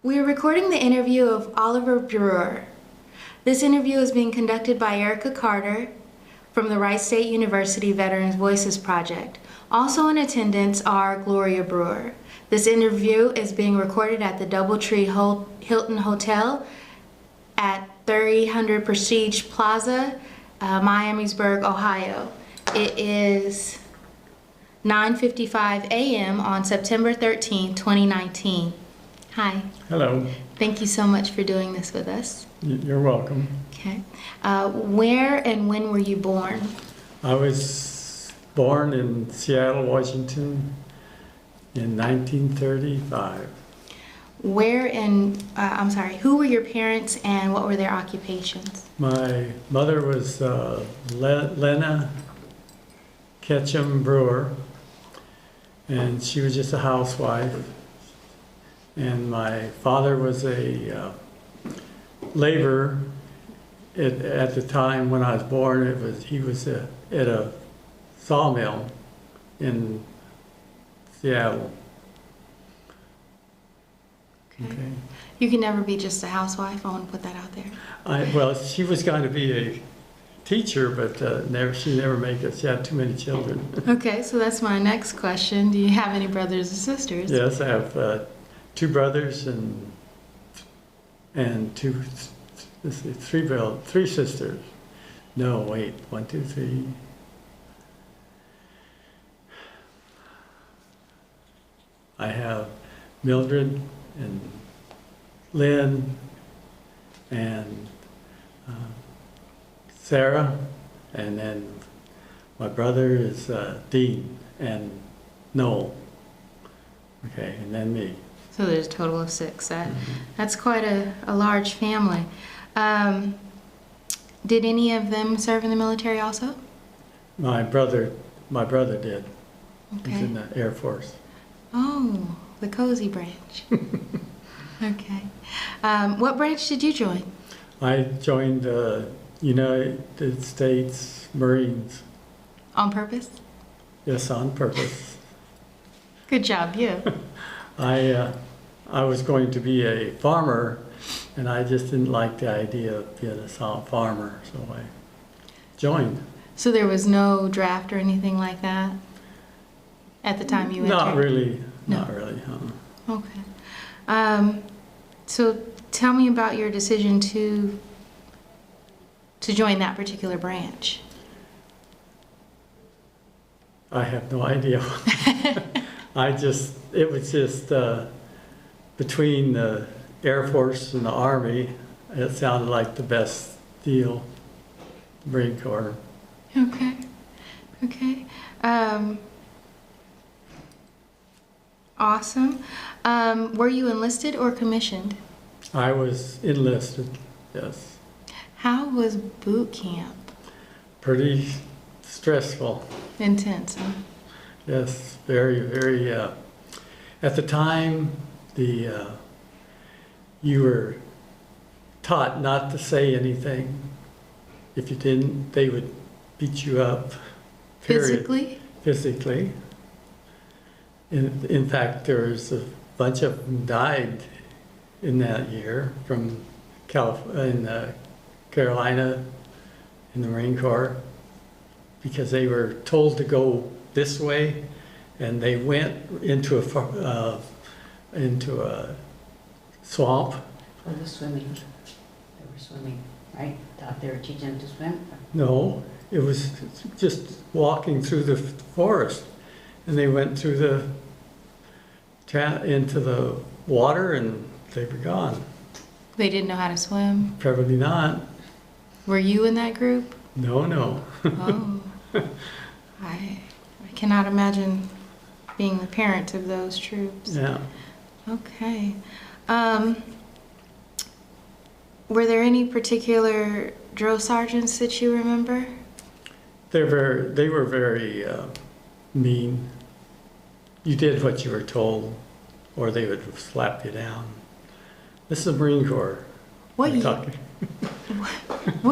We are recording the interview of Oliver Brewer. This interview is being conducted by Ericka Carter from the Wright State University Veterans Voices Project. Also in attendance are Gloria Brewer. This interview is being recorded at the Doubletree Hilton Hotel at 300 Prestige Plaza, Miamisburg, Ohio. It is 9:55 a.m. on September 13, 2019. Hi. Hello. Thank you so much for doing this with us. You're welcome. Okay. Where and when were you born? I was born in Seattle, Washington in 1935. Who were your parents and what were their occupations? My mother was Lena Ketchum Brewer, and she was just a housewife. And my father was a laborer. At the time when I was born, he was at a sawmill in Seattle. Okay. You can never be just a housewife. I want to put that out there. Well, she was going to be a teacher, but she never made it. She had too many children. Okay, so that's my next question. Do you have any brothers or sisters? Yes, I have 2 brothers and three sisters. No, wait, 1, 2, 3. I have Mildred and Lynn and Sarah, and then my brother is Dean and Noel. Okay, and then me. So there's a total of 6. That's quite a large family. Did any of them serve in the military also? My brother did. Okay. He's in the Air Force. Oh, the cozy branch. Okay. What branch did you join? I joined the United States Marines. On purpose? Yes, on purpose. Good job, you. I was going to be a farmer, and I just didn't like the idea of being a farmer, so I joined. So there was no draft or anything like that at the time you entered? Not really. No. Not really. Okay. So tell me about your decision to join that particular branch. I have no idea. It was just between the Air Force and the Army, it sounded like the best deal, Marine Corps. Okay. Okay. Awesome. Were you enlisted or commissioned? I was enlisted, yes. How was boot camp? Pretty stressful. Intense, huh? Yes, very, very. At the time, you were taught not to say anything. If you didn't, they would beat you up. Period. Physically? Physically. In fact, there was a bunch of them died in that year from Carolina in the Marine Corps because they were told to go this way, and they went into a swamp. For the swimming. They were swimming, right? Out there teaching them to swim? No, it was just walking through the forest, and they went through into the water, and they were gone. They didn't know how to swim? Probably not. Were you in that group? No, no. Oh. I cannot imagine being the parent of those troops. Yeah. Okay. Were there any particular drill sergeants that you remember? They were very mean. You did what you were told, or they would slap you down. This is the Marine Corps. What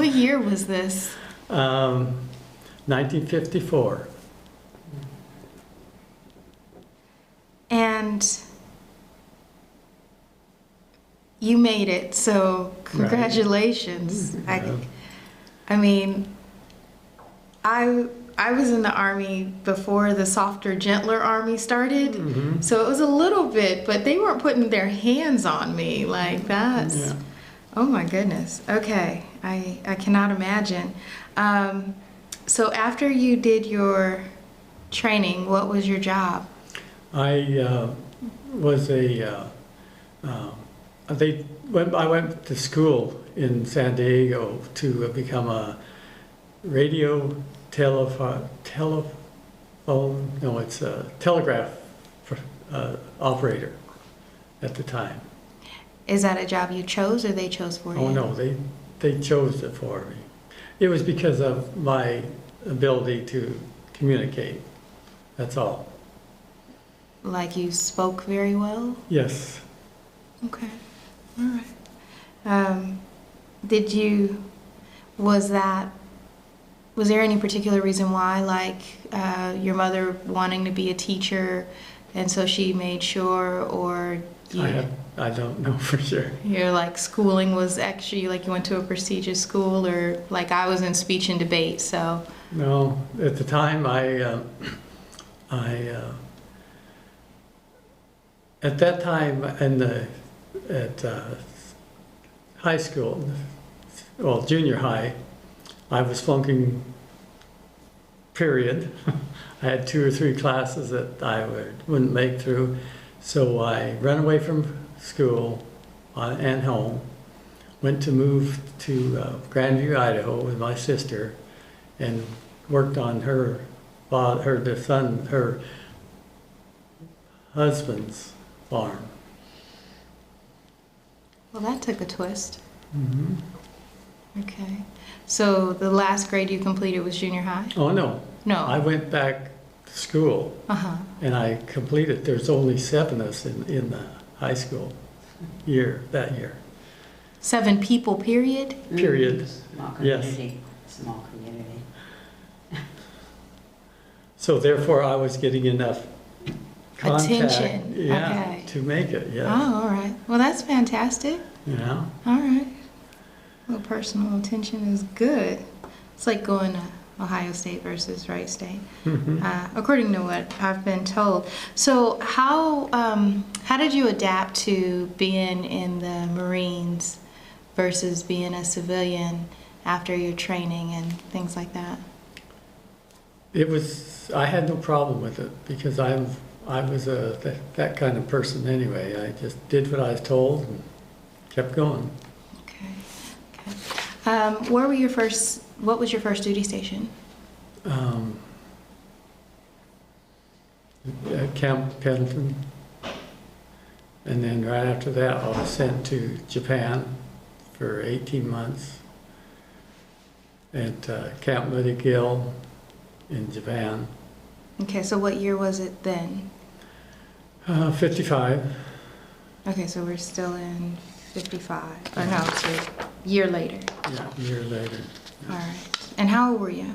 year was this? 1954. And you made it, so congratulations. Yeah. I mean, I was in the Army before the softer, gentler Army started, so it was a little bit, but they weren't putting their hands on me like that's. Yeah. Oh my goodness. Okay, I cannot imagine. So after you did your training, what was your job? I was I went to school in San Diego to become a radio telegraph operator at the time. Is that a job you chose or they chose for you? Oh no, they chose it for me. It was because of my ability to communicate. That's all. Like you spoke very well? Yes. Okay, all right. Was there any particular reason why, like your mother wanting to be a teacher and so she made sure, or I don't know for sure. your like schooling was actually like you went to a prestigious school, or like I was in speech and debate, so. No, at the time at that time at high school, well, junior high, I was flunking, period. I had 2 or 3 classes that I wouldn't make through, so I ran away from school and home, went to move to Grandview, Idaho with my sister, and worked on her husband's farm. Well, that took a twist. Mm-hmm. Okay. So the last grade you completed was junior high? Oh, no. No. I went back to school and I completed, there's only 7 of us in the high school that year. 7 people, period? Period. Small community. Yes. Small community. So therefore I was getting enough contact, attention. Okay. to make it, yes. Oh, all right. Well, that's fantastic. Yeah. All right. Well, personal attention is good. It's like going to Ohio State versus Wright State, according to what I've been told. So how did you adapt to being in the Marines versus being a civilian after your training and things like that? I had no problem with it because I was that kind of person anyway. I just did what I was told and kept going. Okay. What was your first duty station? At Camp Pendleton. And then right after that I was sent to Japan for 18 months at Camp Muddy-Gill in Japan. Okay, so what year was it then? 55. Okay, so we're still in 55. Or no, it's a year later. Yeah, a year later. All right. And how old were you?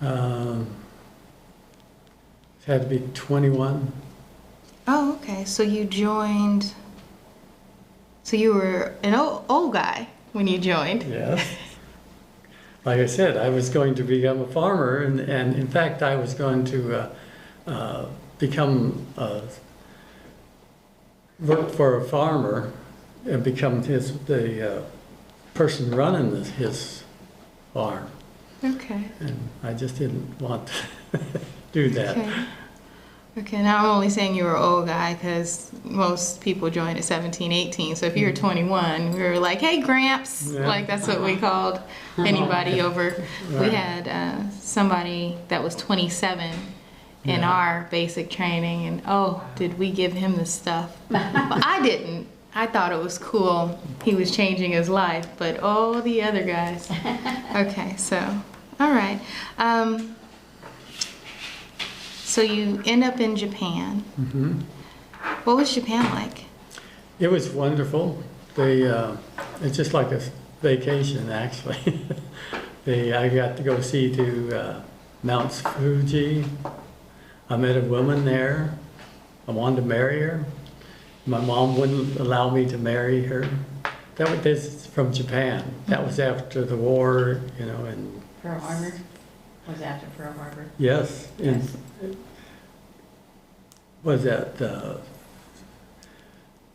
Had to be 21. Oh, okay. So you joined. So you were an old guy when you joined. Yes. Like I said, I was going to become a farmer, and in fact, I was going to work for a farmer and become the person running his farm. Okay. And I just didn't want to do that. Okay. Okay, now I'm only saying you were an old guy because most people join at 17, 18. So if you were 21, we were like, hey, Gramps. Yeah. Like, that's what we called anybody over. Right. We had somebody that was 27 in our basic training, and oh, did we give him the stuff. But I didn't. I thought it was cool. He was changing his life, but oh, the other guys. Okay, so, all right. So you end up in Japan. Mm-hmm. What was Japan like? It was wonderful. It's just like a vacation, actually. I got to go see Mount Fuji. I met a woman there. I wanted to marry her. My mom wouldn't allow me to marry her. This is from Japan. That was after the war, you know, and Pearl Harbor? Was after Pearl Harbor? yes, Yes. was that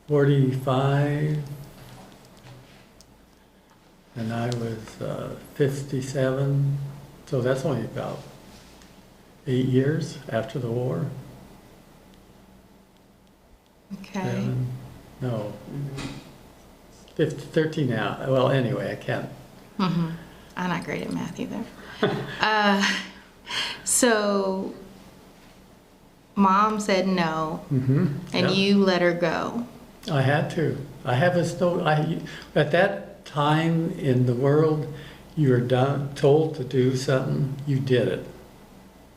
45, and I was 57, so that's only about 8 years after the war. Okay. 7, no, Mhm. 13 now. Well, anyway, I can't. Mm-hmm. I'm not great at math either. uh, so, mom said no, Mm-hmm. and you let her go. I had to. I have a snow. At that time in the world, you were told to do something, you did it.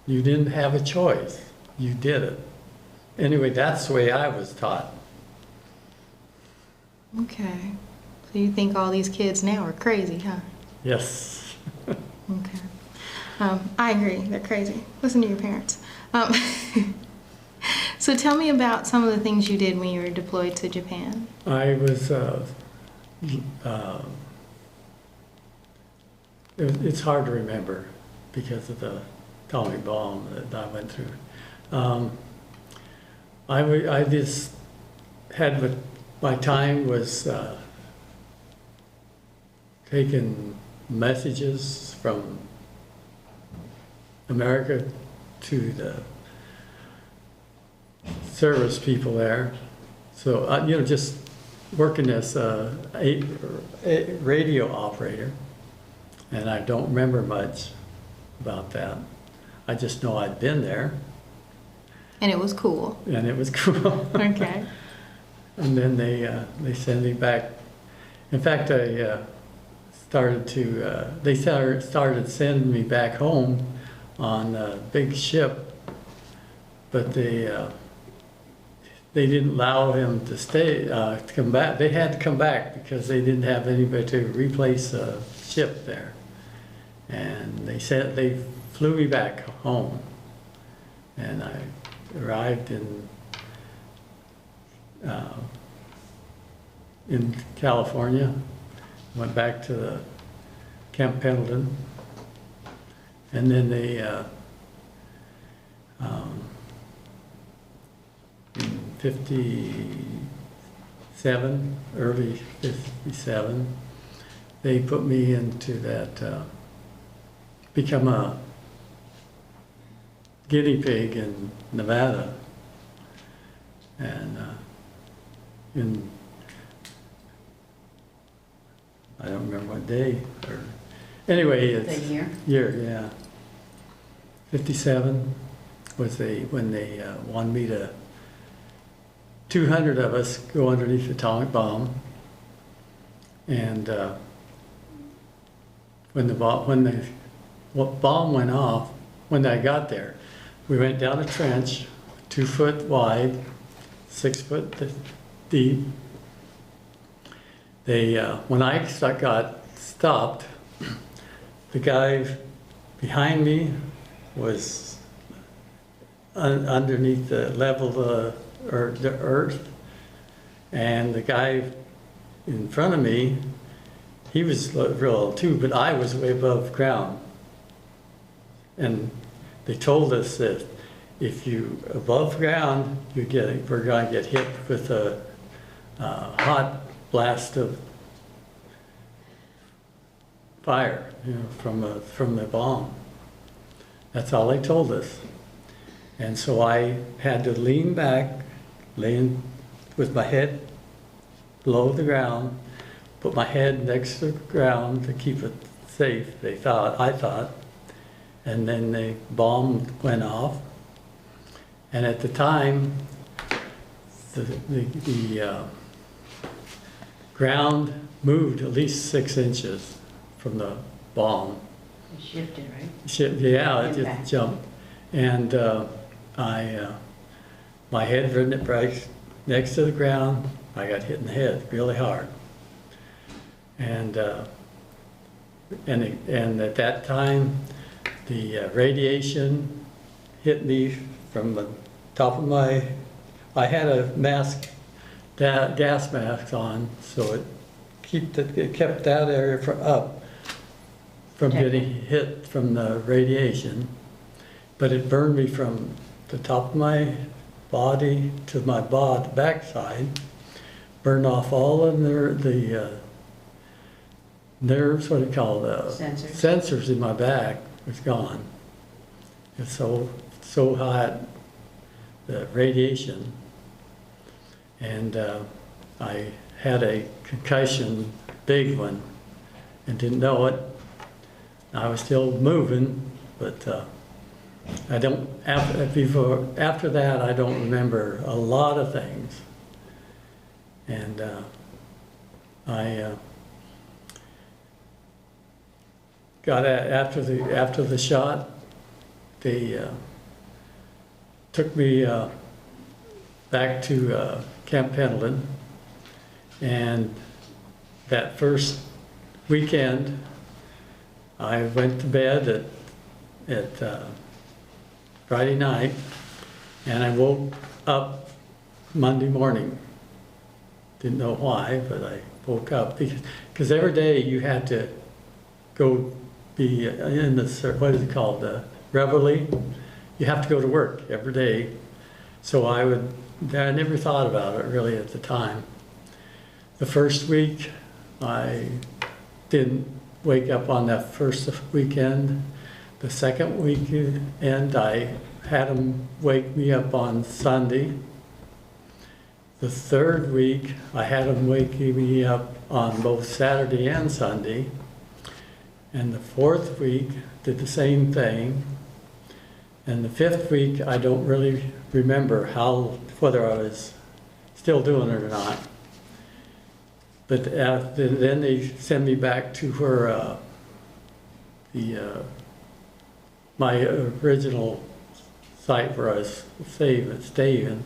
You didn't have a choice. You did it. Anyway, that's the way I was taught. Okay. So you think all these kids now are crazy, huh? Yes. Okay. I agree. They're crazy. Listen to your parents. So tell me about some of the things you did when you were deployed to Japan. I was. It's hard to remember because of the atomic bomb that I went through. I just had my time was taking messages from America to the service people there. So, you know, just working as a radio operator, and I don't remember much about that. I just know I'd been there. And it was cool. And it was cool. Okay. And then they sent me back. In fact, I they started sending me back home on a big ship, but they didn't allow him to stay, to come back. They had to come back because they didn't have anybody to replace a ship there. And they flew me back home, and I arrived in California, went back to the Camp Pendleton, and then they in 57, early 57, they put me into that, become a guinea pig in Nevada, and I don't remember what day, or anyway, it's The year? yeah. 57 was when they wanted me to, 200 of us go underneath the atomic bomb, and when the bomb went off, when I got there, we went down a trench, 2 foot wide, 6 foot deep. When I got stopped, the guy behind me was underneath the level of the earth, and the guy in front of me, he was real too, but I was way above ground. And they told us that if you above ground, we're going to get hit with a hot blast of fire, you know, from the bomb. That's all they told us. And so I had to lean back, laying with my head below the ground, put my head next to the ground to keep it safe, I thought. And then the bomb went off. And at the time, the ground moved at least 6 inches from the bomb. It shifted, right? Yeah, it Impact. just jumped. And my head right next to the ground, I got hit in the head really hard. And at that time, the radiation hit me from the top of I had a mask that gas mask on, so it kept that area from getting hit from the radiation. But it burned me from the top of my body to my backside, burned off all of the nerves, what do you call it? Sensors in my back was gone. It's so hot, the radiation. And I had a concussion, big one, and didn't know it. I was still moving, but I don't, after that, I don't remember a lot of things. And I got after the shot, they took me back to Camp Pendleton, and that first weekend, I went to bed at Friday night, and I woke up Monday morning. Didn't know why, but I woke up because every day you had to go be in the, what is it called, the reveille. You have to go to work every day. So I never thought about it really at the time. The first week, I didn't wake up on that first weekend. The second weekend, I had them wake me up on Sunday. The third week, I had them waking me up on both Saturday and Sunday. And the fourth week, did the same thing. And the fifth week, I don't really remember whether I was still doing it or not. But then they sent me back to where my original site where I was staying.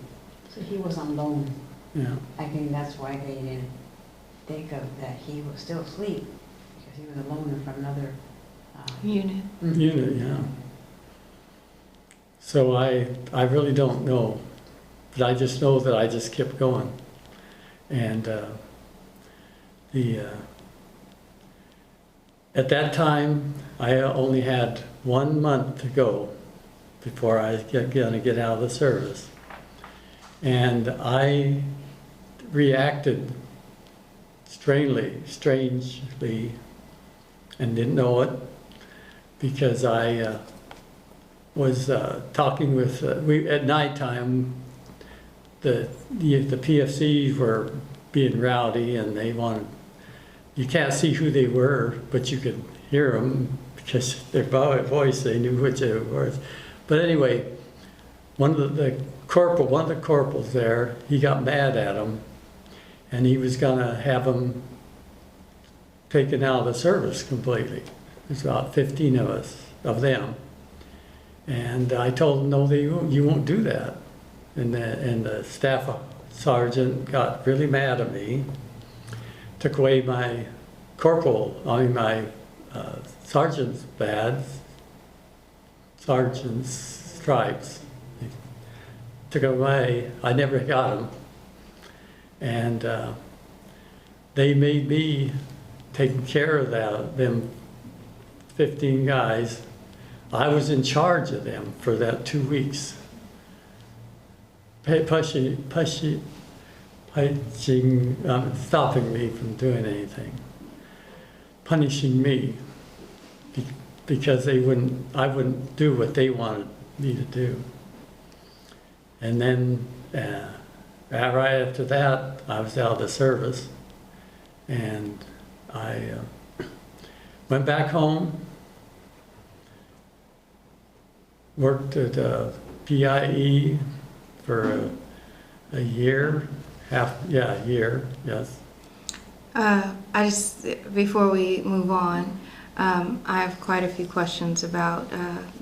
So he was on loan. Yeah. I think that's why they didn't think of that he was still asleep, because he was a loaner from another Unit. Unit, yeah. So I really don't know, but I just know that I just kept going. And at that time, I only had 1 month to go before I was going to get out of the service. And I reacted strangely, and didn't know it, because I was talking with, at nighttime, the PFCs were being rowdy, and they wanted, you can't see who they were, but you could hear them because their voice, they knew which it was. But anyway, one of the corporals there, he got mad at him, and he was gonna have him taken out of the service completely. There's about 15 of them. And I told him, no, you won't do that. And the staff sergeant got really mad at me, took away my my sergeant's badge, sergeant's stripes. He took them away. I never got them. And they made me taking care of them 15 guys. I was in charge of them for that 2 weeks. Stopping me from doing anything. Punishing me because I wouldn't do what they wanted me to do. And then right after that, I was out of the service, and I went back home, worked at PIE for a year, a year, yes. Before we move on, I have quite a few questions about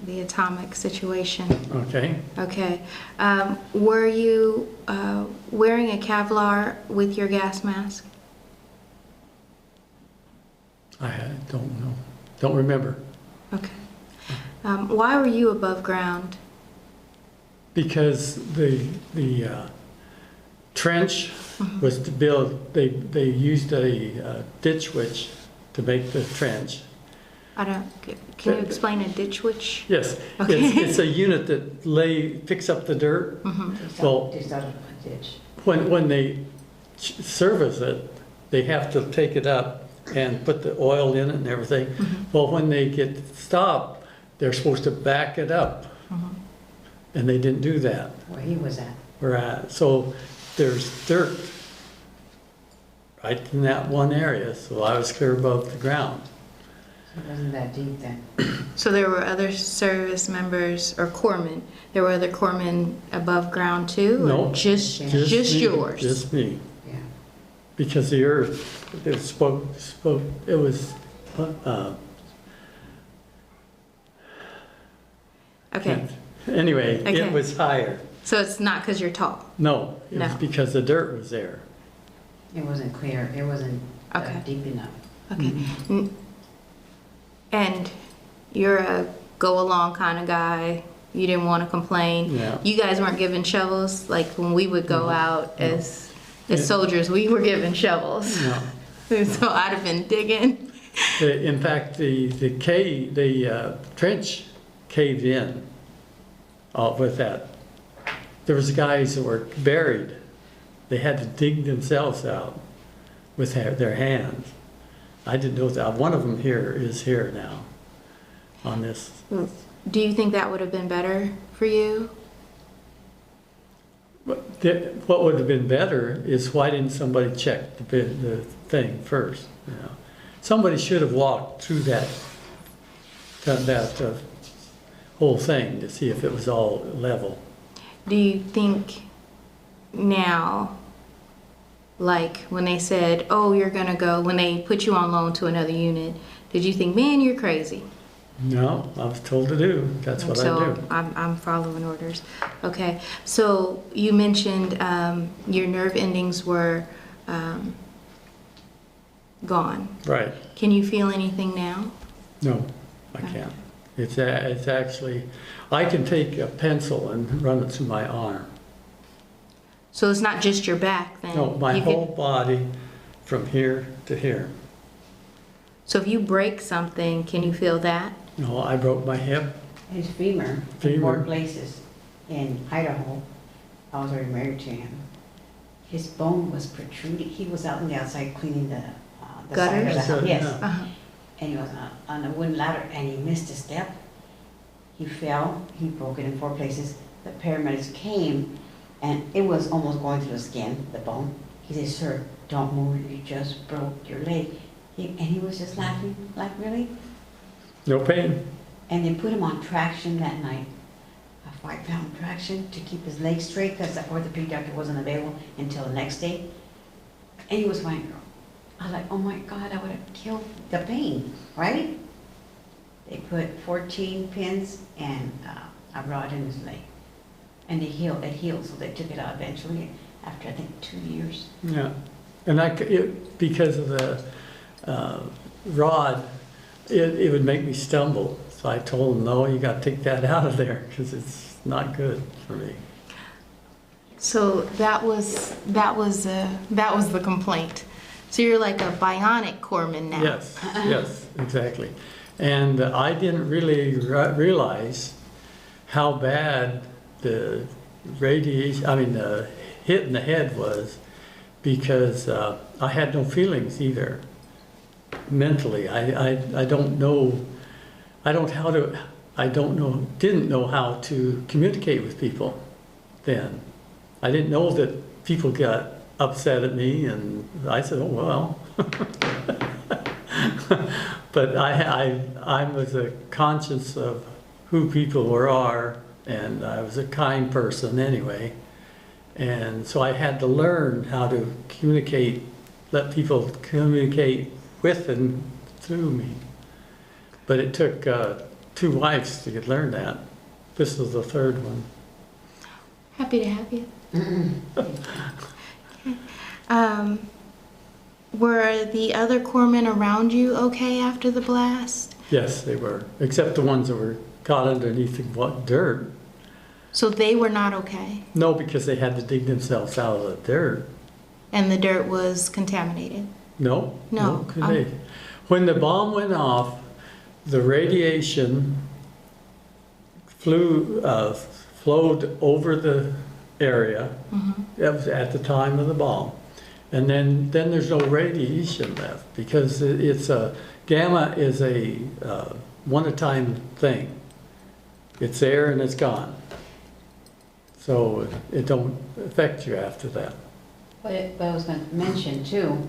the atomic situation. Okay. Okay. Were you wearing a Kevlar with your gas mask? I don't know. Don't remember. Okay. Why were you above ground? Because the trench was to build, they used a ditch witch to make the trench. Can you explain a ditch witch? Yes, Okay. it's a unit that picks up the dirt. Well, Just out of a ditch. when they service it, they have to take it up and put the oil in it and everything. Well, when they get stopped, they're supposed to back it up. And they didn't do that. Where he was at. We're at. So there's dirt right in that one area. So I was clear above the ground. So it wasn't that deep then. So there were other service members or corpsmen. There were other corpsmen above ground too? Or No, just me, yours? Just me. Yeah. Because the earth, it spoke, it was, Okay. anyway, Okay. it was higher. So it's not because you're tall? No, it was No. because the dirt was there. It wasn't clear. It wasn't Okay. deep enough. Okay. And you're a go-along kind of guy. You didn't want to complain. Yeah. You guys weren't given shovels? Like when we would go No. out No. as Yeah. soldiers, we were given shovels. No. So I'd have been digging. In fact, the trench caved in with that. There was guys that were buried. They had to dig themselves out with their hands. I didn't know that. One of them is here now on this. Do you think that would have been better for you? What would have been better is why didn't somebody check the thing first? You know? Somebody should have walked through that whole thing to see if it was all level. Do you think now, like when they said, oh, you're going to go, when they put you on loan to another unit, did you think, man, you're crazy? No, I was told to do. That's what I do. So I'm following orders. Okay. So you mentioned your nerve endings were gone. Right. Can you feel anything now? No, I can't. It's actually, I can take a pencil and run it through my arm. So it's not just your back then? No, my You whole could- body from here to here. So if you break something, can you feel that? No, I broke my hip. His femur, in more places in Idaho, I was already married to him. His bone was protruding. He was out on the outside cleaning the side of the Gutters? house. Yes. Yeah. Uh-huh. And he was on a wooden ladder and he missed a step. He fell, he broke it in 4 places. The paramedics came and it was almost going through the skin, the bone. He said, sir, don't move, you just broke your leg. And he was just laughing, like, really? No pain. And they put him on traction that night, a 5-pound traction to keep his legs straight because the orthopedic doctor wasn't available until the next day. And he was fine, girl. I was like, oh my God, I would have killed the pain, right? They put 14 pins and a rod in his leg. And it healed, so they took it out eventually after, I think, 2 years. Yeah. And because of the rod, it would make me stumble. So I told him, no, you got to take that out of there because it's not good for me. So that was the complaint. So you're like a bionic corpsman now. Yes, yes, exactly. And I didn't really realize how bad the radiation, the hit in the head was, because I had no feelings either. Mentally, I don't know, didn't know how to communicate with people then. I didn't know that people got upset at me, and I said, oh, well. But I was conscious of who people are, and I was a kind person anyway. And so I had to learn how to communicate, let people communicate with and through me. But it took 2 wives to learn that. This was the 3rd one. Happy to have you. Were the other corpsmen around you okay after the blast? Yes, they were, except the ones that were caught underneath the dirt. So they were not okay, No, because they had to dig themselves out of the dirt. and the dirt was contaminated. No, No, could they? When the bomb went off, the radiation flowed over the area. That was at the time of the bomb. And then there's no radiation left because it's a gamma is a one-time thing. It's there and it's gone. So it don't affect you after that. But I was going to mention too,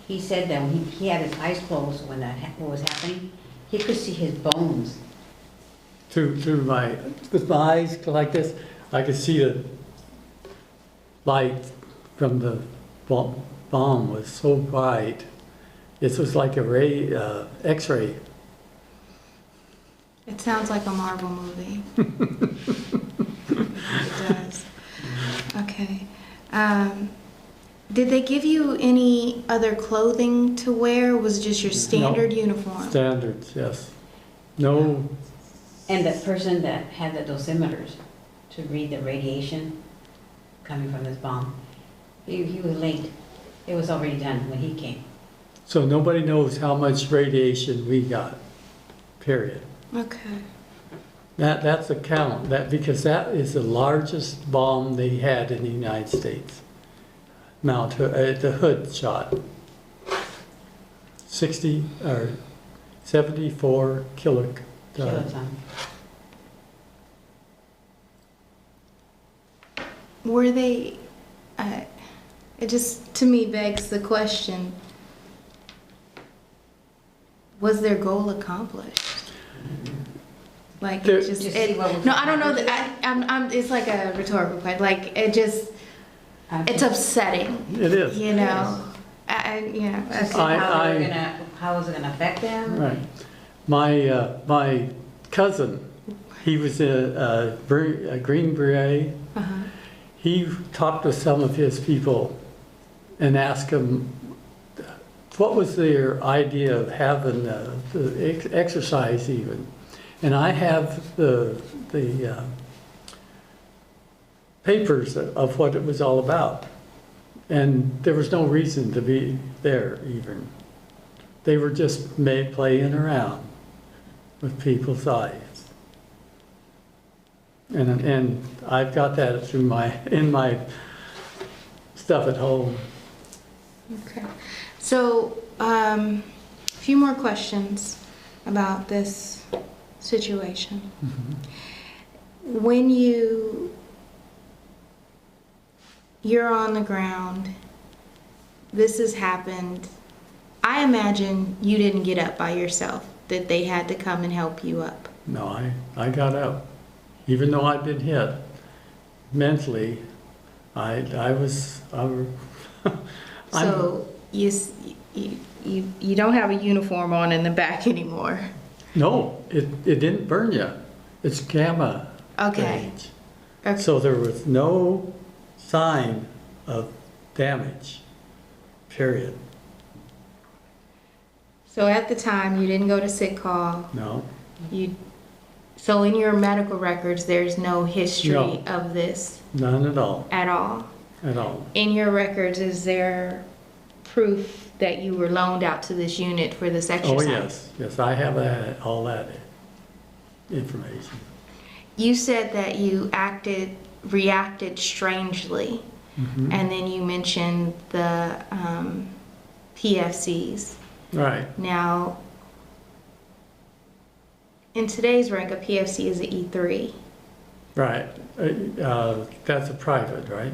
he said that when he had his eyes closed when that what was happening, he could see his bones. Through my, with my eyes like this, I could see the light from the bomb was so bright. It was like a ray, X-ray. It sounds like a Marvel movie. It does. Okay. Did they give you any other clothing to wear? Was it just your standard uniform? Standards, yes. No. And the person that had the dosimeters to read the radiation coming from this bomb, he was late. It was already done when he came. So nobody knows how much radiation we got, period. Okay. That's a count, because that is the largest bomb they had in the United States. The hood shot. 60 or 74 kiloton. Kiloton. Were they, it just, to me, begs the question, was their goal accomplished? Like, it just, Just see what was no, I don't know, that it's like a rhetorical question, like, it just, it's upsetting, It is. you know? You know, To see how is it gonna affect them? Right. My cousin, he was a Green Beret. Uh-huh. He talked to some of his people and asked them what was their idea of having the exercise even. And I have the papers of what it was all about. And there was no reason to be there even. They were just playing around with people's eyes. And I've got that through in my stuff at home. Okay. So, a few more questions about this situation. Mm-hmm. When you're on the ground, this has happened, I imagine you didn't get up by yourself, that they had to come and help you up. No, I got up. Even though I'd been hit mentally, I was. So you don't have a uniform on in the back anymore. No, it didn't burn you. It's gamma Okay. range. Okay. So there was no sign of damage, period. So at the time, you didn't go to sick call. No, So in your medical records, there's no history No. of this none at all, at all. at all. In your records, is there proof that you were loaned out to this unit for this exercise? Oh, yes, I have all that information. You said that you reacted strangely, Mhm. and then you mentioned the PFCs. Right, Now, in today's rank, a PFC is an E3. right. That's a private, right?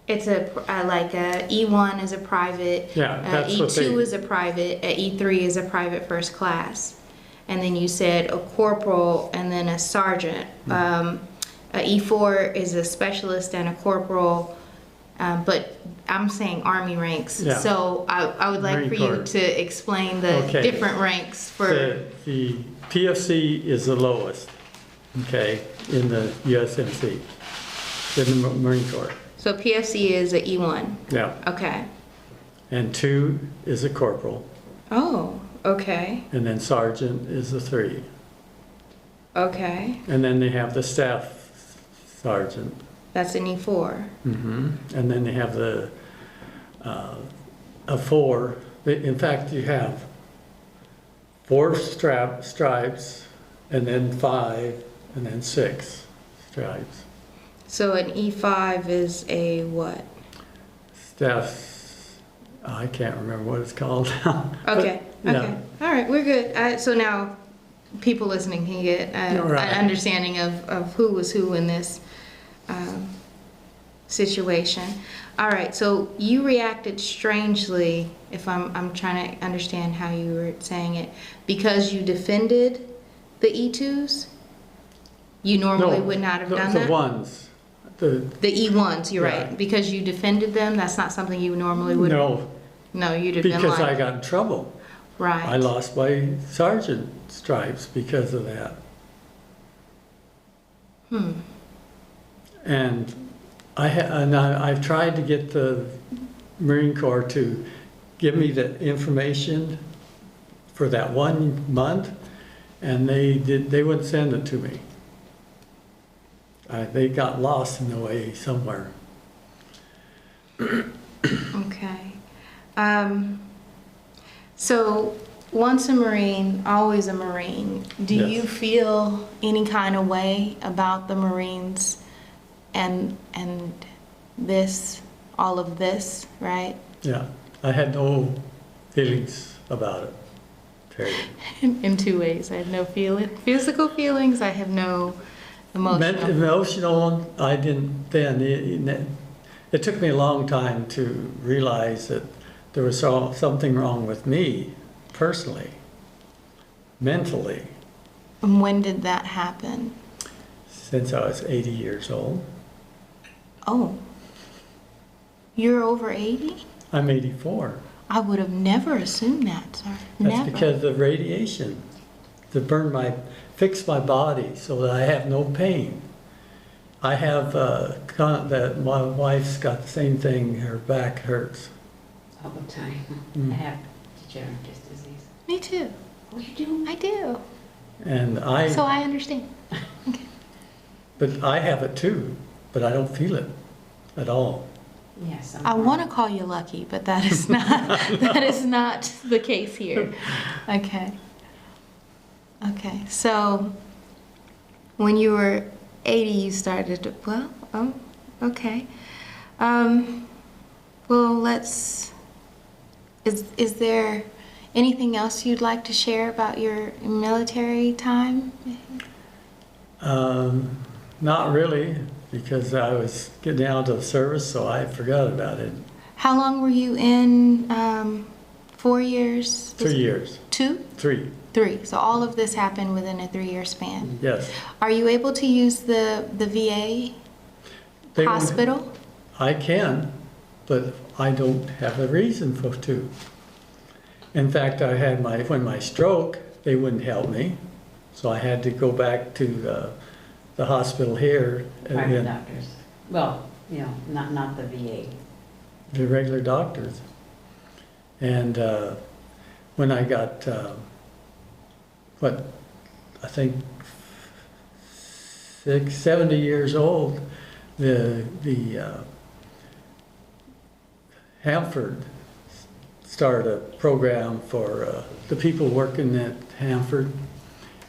It's like a E1 is a private, Yeah, that's what E2 they- is a private, a E3 is a private first class. And then you said a corporal and then a sergeant. A E4 is a specialist and a corporal, but I'm saying Army ranks. Yeah. So I would like Marine for you Corps. to explain the Okay. different ranks for. The PFC is the lowest, okay, in the USMC, in the Marine Corps. So PFC is a E1. Yeah, Okay. and 2 is a corporal, Oh, okay. and then sergeant is a 3. Okay, And then they have the staff sergeant. that's an E4. And then they have a 4. In fact, you have 4 stripes, and then 5, and then 6 stripes. So an E5 is a what? Staff, I can't remember what it's called now. Okay, But, yeah. okay. All right, we're good. So now people listening can get Right. an understanding of who was who in this situation. All right, so you reacted strangely, if I'm trying to understand how you were saying it, because you defended the E2s? You normally would not have done that? The ones. The E1s, you're Yeah. right. Because you defended them, that's not something you normally would? No, No, you'd have been because I like, got in trouble. right. I lost my sergeant stripes because of that. And I've tried to get the Marine Corps to give me the information for that 1 month, and they wouldn't send it to me. They got lost in the way somewhere. Okay. So once a Marine, always a Marine. Do Yes. you feel any kind of way about the Marines and this, all of this, right? Yeah, I had no feelings about it, period. In 2 ways. I have no physical feelings. I have no emotional. Emotional, I didn't then. It took me a long time to realize that there was something wrong with me personally, mentally, And when did that happen? since I was 80 years old. Oh, you're over 80? I'm 84. I would have never assumed that, sir. That's Never. because of radiation to fix my body so that I have no pain. I have that my wife's got the same thing. Her back hurts. All the time. Mm. I have degenerative disease. Me too. Oh, you do? I do. And So I understand. but I have it too, but I don't feel it at all. Yes. I want to call you lucky, but that is not that is not the case here. Okay. Okay. So when you were 80, you started to, okay. Well, is there anything else you'd like to share about your military time? Not really, because I was getting out of service, so I forgot about it. How long were you in? 4 years? 3 years. 2? 3. 3. So all of this happened within a 3-year span. Yes. Are you able to use the VA They won't- hospital? I can, but I don't have a reason to. In fact, I had when my stroke, they wouldn't help me, so I had to go back to the hospital here. Private doctors. Well, you know, not the VA. The regular doctors. And when I got, I think 70 years old, the Hanford started a program for the people working at Hanford,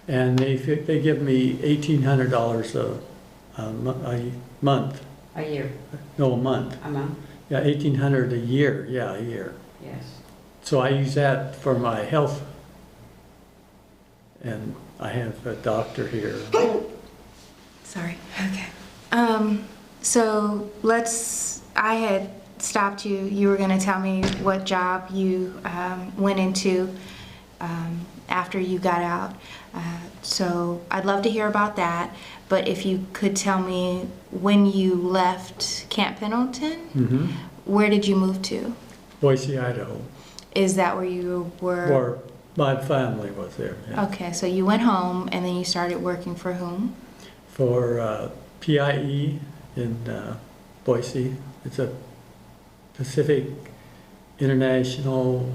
and they give me $1,800 a month. A year. No, a month. A month? Yeah, 1,800 a year. Yeah, a year. Yes. So I use that for my health, and I have a doctor here. Sorry. Okay. So I had stopped you. You were going to tell me what job you went into after you got out. So I'd love to hear about that. But if you could tell me when you left Camp Pendleton, where did you move to? Boise, Idaho. Is that where you were? Or my family was there. Yeah. Okay, so you went home and then you started working for whom? For PIE in Boise. It's a Pacific International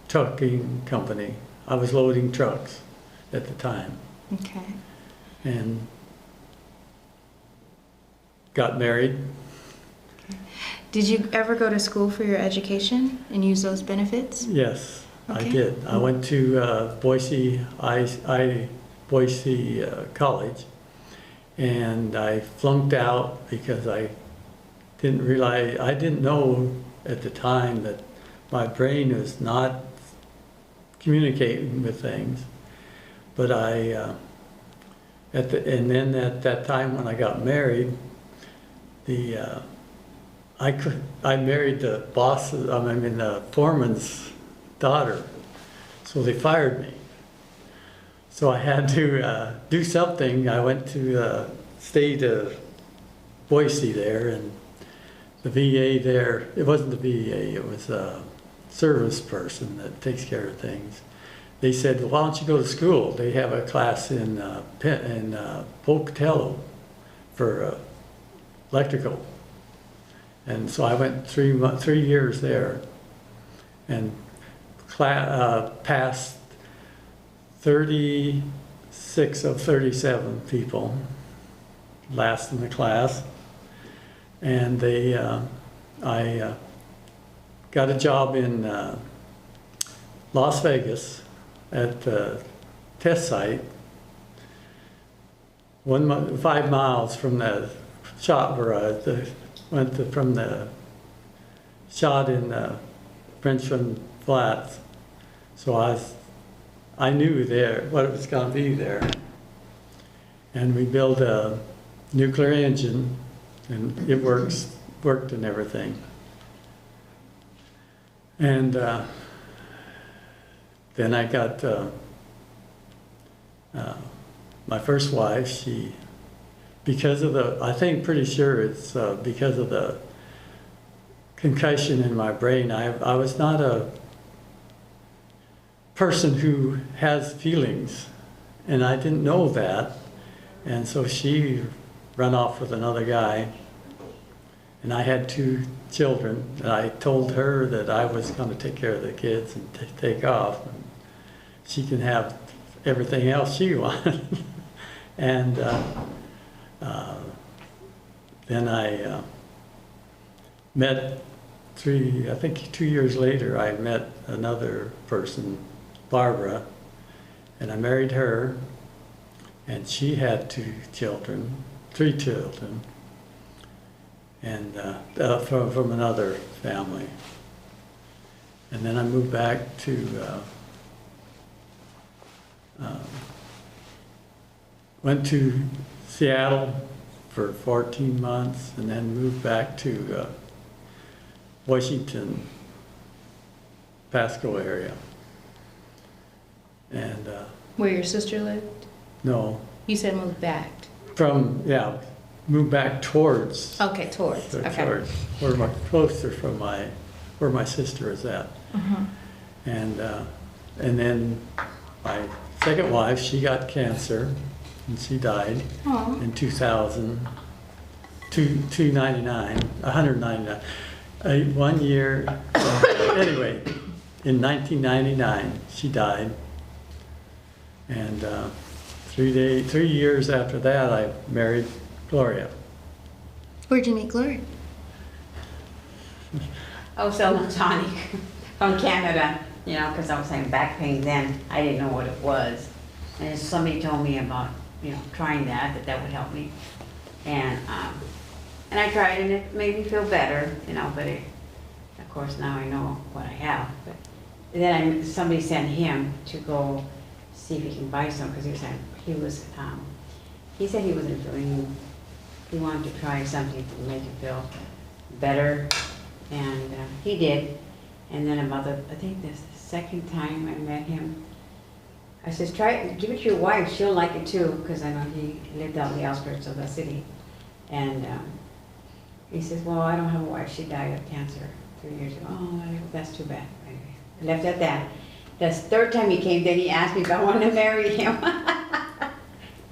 Trucking Company. I was loading trucks at the time. Okay. and got married. Did you ever go to school for your education and use those benefits? Yes, I Okay. did. I went to Boise College, and I flunked out because I didn't know at the time that my brain was not communicating with things. But and then at that time when I got married, I married the the foreman's daughter, so they fired me. So I had to do something. I went to stay to Boise there, and the VA there, it wasn't the VA, it was a service person that takes care of things. They said, well, why don't you go to school? They have a class in Pocatello for electrical. And so I went 3 years there and passed 36 of 37 people, last in the class. And I got a job in Las Vegas at the test site, 5 miles from the shot where I from the shot in Frenchman Flats. So I knew there what it was going to be there. And we built a nuclear engine, and it worked and everything. And then I got my first wife. Because of pretty sure it's because of the concussion in my brain. I was not a person who has feelings, and I didn't know that. And so she ran off with another guy, and I had 2 children, and I told her that I was going to take care of the kids and take off. And she can have everything else she wanted. And then I met 2 years later, I met another person, Barbara, and I married her, and she had 3 children, and from another family. And then I moved back to, went to Seattle for 14 months, and then moved back to Washington, Pasco area. And Where your sister lived? no, You said move back. moved back towards. Okay, towards. Okay. Towards where closer from where my sister is at. Mhm. And then my second wife, she got cancer, and she died Aw. in 199. 1 year, anyway, in 1999, she died. And 3 years after that, I married Gloria. Where'd you meet Gloria? I was selling tonic from Canada, because I was having back pain then. I didn't know what it was. And somebody told me about, trying that would help me. And I tried, and it made me feel better, but of course now I know what I have. But then somebody sent him to go see if he can buy some, because he said he wasn't feeling, he wanted to try something to make him feel better, and he did. And then I think this the second time I met him, I says, give it to your wife, she'll like it too, because I know he lived out in the outskirts of the city. And he says, well, I don't have a wife, she died of cancer 3 years ago. Oh, that's too bad. Anyway, I left at that. The third time he came, then he asked me if I wanted to marry him.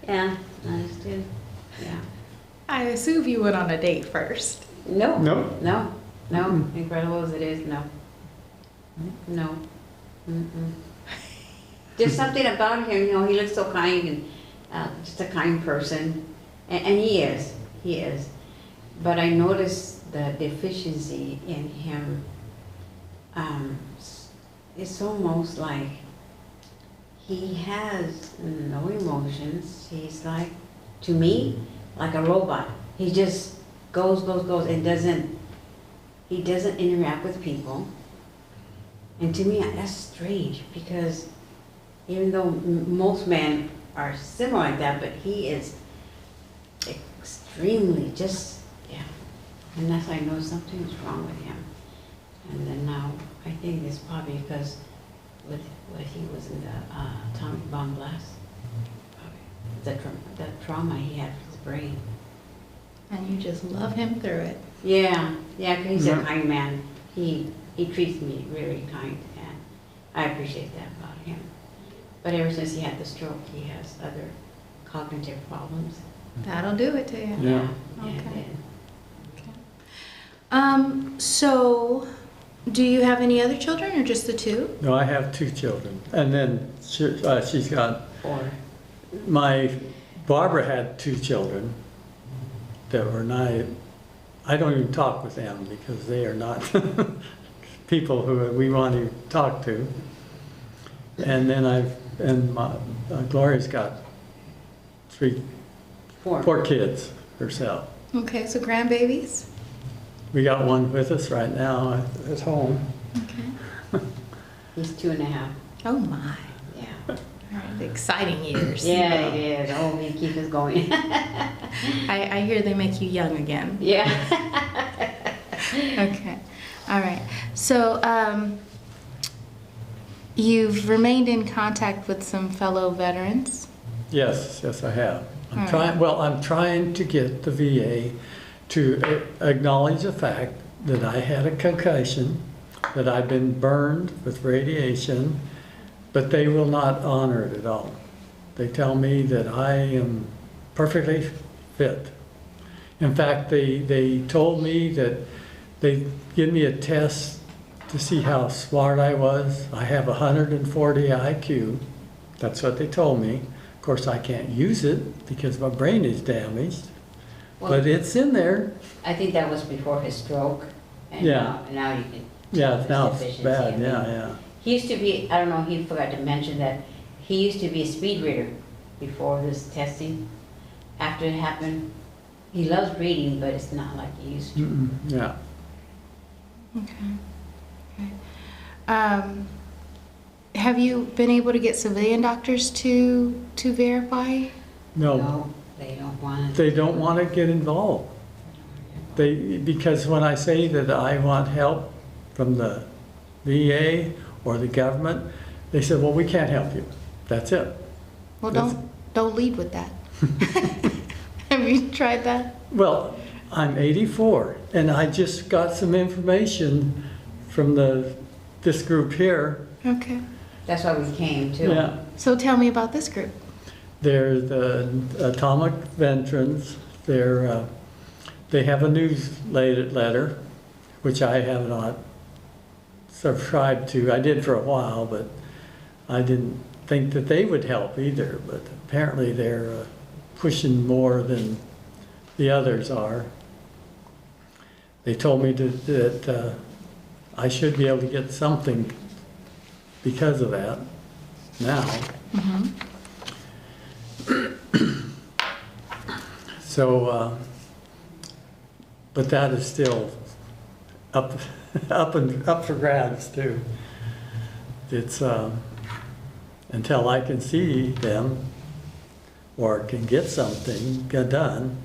Yeah, I just did. Yeah. I assume you went on a date first. No. No? No. Incredible as it is, no. No. Mm-mm. There's something about him, he looks so kind, just a kind person, and he is. But I noticed the deficiency in him. It's almost like he has no emotions. He's like, to me, like a robot. He just goes, and he doesn't interact with people. And to me, that's strange, because even though most men are similar like that, but he is extremely yeah. And that's why I know something's wrong with him. And then now, I think it's probably because when he was in the atomic bomb blast, the trauma he had with his brain. And you just love him through it. Yeah, 'cause he's a kind man. He treats me really kind, and I appreciate that about him. But ever since he had the stroke, he has other cognitive problems. That'll do it to you. Yeah. Okay. It did. So, do you have any other children, or just the two? No, I have 2 children. And then she's got, Barbara had 2 children that were not, I don't even talk with them because they are not people who we want to talk to. And then Gloria's got 4 kids herself. Okay, so grandbabies? We got one with us right now at home. Okay. He's 2.5. Oh my. Yeah. All right, the exciting years. Yeah, it is. Oh, he keeps us going. I hear they make you young again. Yeah. Okay. All right. So, you've remained in contact with some fellow veterans? Yes, I have. All right. I'm trying to get the VA to acknowledge the fact that I had a concussion, that I've been burned with radiation, but they will not honor it at all. They tell me that I am perfectly fit. In fact, they told me that they give me a test to see how smart I was. I have 140 IQ. That's what they told me. Of course, I can't use it because my brain is damaged, but it's in there. I think that was before his stroke. And Yeah. now you can. Yeah, now it's deficiency. bad, I mean, yeah. He used to be, I don't know, he forgot to mention that he used to be a speed reader before this testing. After it happened, he loves reading, but it's not like he used to. Yeah. Okay. Have you been able to get civilian doctors to verify? No, They don't want they don't want to get involved. Because when I say that I want help from the VA or the government, they said, well, we can't help you. That's it. Well, don't lead with that. Have you tried that? Well, I'm 84, and I just got some information from this group here. Okay. That's why we came too. Yeah. So tell me about this group. They're the Atomic Veterans. They have a newsletter, which I have not subscribed to. I did for a while, but I didn't think that they would help either. But apparently they're pushing more than the others are. They told me that I should be able to get something because of that now. So, but that is still up for grabs too. It's until I can see them or can get something done.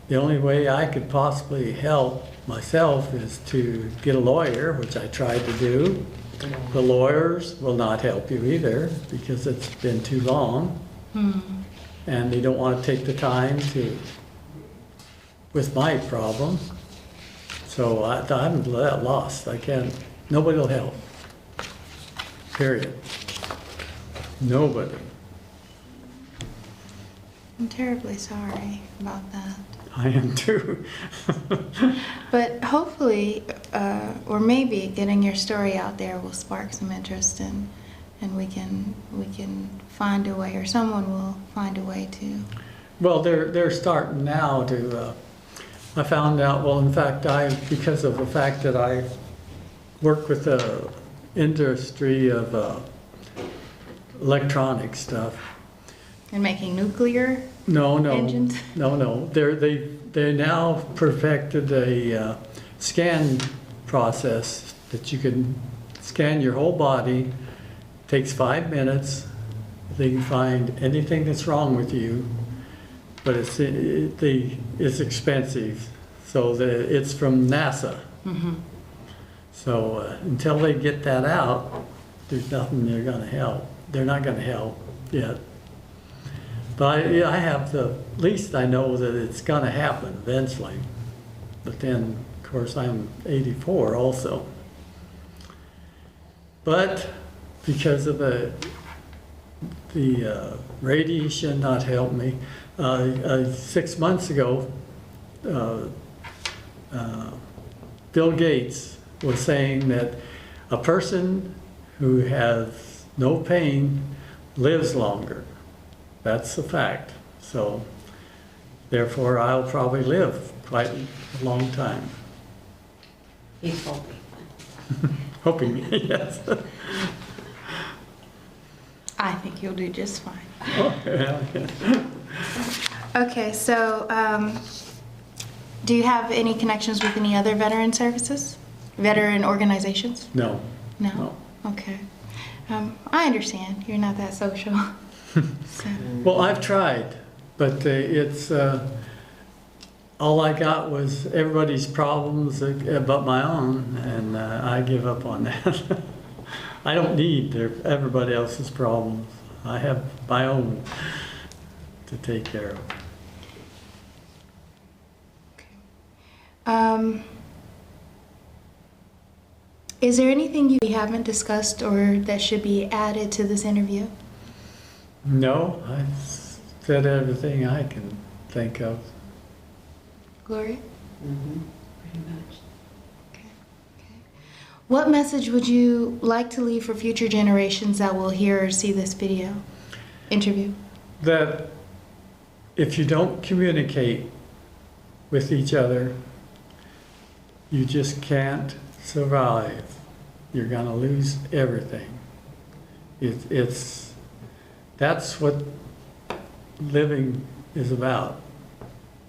The only way I could possibly help myself is to get a lawyer, which I tried to do. The lawyers will not help you either because it's been too long. And they don't want to take the time with my problem. So I'm lost. I can't, nobody will help. Period. Nobody. I'm terribly sorry about that. I am too. But hopefully, or maybe getting your story out there will spark some interest and we can find a way, or someone will find a way to. Well, they're starting now to, I found out, well, in fact, because of the fact that I work with the industry of electronic stuff. And making nuclear No, engines? no. They now perfected a scan process that you can scan your whole body. Takes 5 minutes. They can find anything that's wrong with you, but it's expensive. So it's from NASA. Mm-hmm. So until they get that out, there's nothing they're going to help. They're not going to help yet. But I have at least I know that it's going to happen eventually. But then, of course, I'm 84 also. But because of the radiation not helped me, 6 months ago, Bill Gates was saying that a person who has no pain lives longer. That's a fact. So, therefore, I'll probably live quite a long time. He's hoping. Hoping, yes. I think you'll do just fine. Oh, yeah. Okay, so do you have any connections with any other veteran services? Veteran organizations? No. No? Okay. I understand. You're not that social. So. Well, I've tried, but it's all I got was everybody's problems but my own, and I give up on that. I don't need everybody else's problems. I have my own to take care of. Okay. Is there anything you haven't discussed or that should be added to this interview? No, I've said everything I can think of. Gloria? Mm-hmm. Pretty much. Okay. What message would you like to leave for future generations that will hear or see this interview? That if you don't communicate with each other, you just can't survive. You're gonna lose everything. That's what living is about.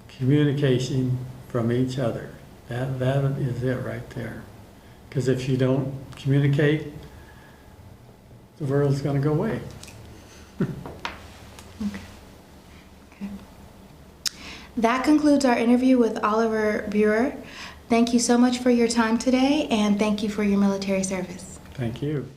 Communication from each other. That is it right there. Because if you don't communicate, the world's going to go away. Okay. That concludes our interview with Oliver Brewer. Thank you so much for your time today, and thank you for your military service. Thank you.